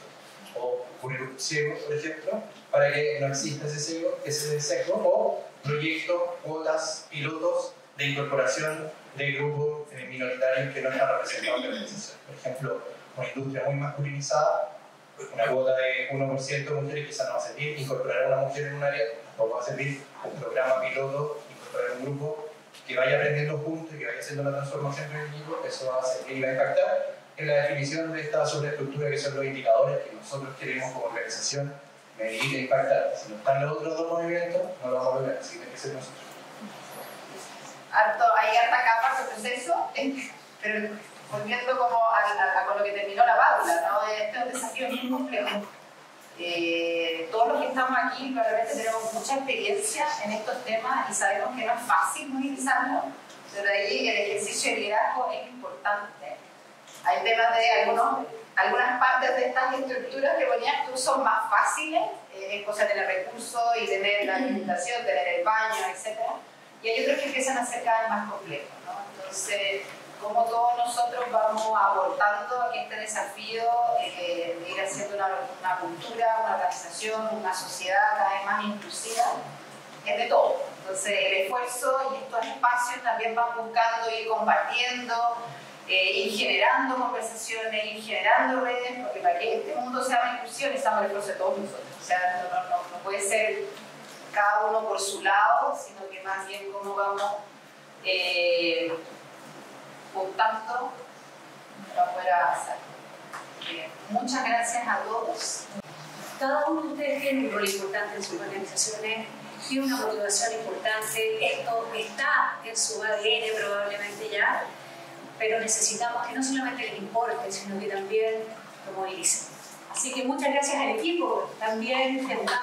o poner un ciego, por ejemplo, para que no exista ese sesgo, o proyectos, cuotas, pilotos de incorporación de grupos minoritarios que no están representados en la organización. Por ejemplo, una industria muy masculinizada, una cuota de 1% de mujeres quizás no va a servir, incorporar a una mujer en un área tampoco va a servir, un programa piloto, incorporar un grupo que vaya aprendiendo juntos y que vaya haciendo la transformación en el equipo, eso va a servir y va a impactar en la definición de esta sobreestructura que son los indicadores que nosotros queremos como organización medir e impactar. Si no están los otros dos movimientos, no lo vamos a lograr, así que tiene que ser nosotros. Hay harta capa de proceso, pero volviendo como con lo que terminó la Paula, ¿no? Este es un desafío muy complejo. Todos los que estamos aquí probablemente tenemos mucha experiencia en estos temas y sabemos que no es fácil movilizarnos, pero ahí el ejercicio de liderazgo es importante. Hay temas de algunas partes de estas estructuras que ponías tú son más fáciles, es cosa de tener recursos y tener la alimentación, tener el baño, etc. Y hay otros que empiezan a ser cada vez más complejos, ¿no? Entonces, cómo todos nosotros vamos aportando a que este desafío de ir haciendo una cultura, una organización, una sociedad cada vez más inclusiva, es de todo. Entonces el esfuerzo y estos espacios también van buscando ir compartiendo, ir generando conversaciones, ir generando redes, porque para que este mundo sea más inclusivo necesitamos el esfuerzo de todos nosotros. O sea, no puede ser cada uno por su lado, sino que más bien cómo vamos juntando para poder avanzar. Muchas gracias a todos. Cada uno de ustedes tiene un rol importante en sus organizaciones, tiene una motivación importante, esto está en su ADN probablemente ya, pero necesitamos que no solamente les importe, sino que también lo movilicen. Así que muchas gracias al equipo, también sentado.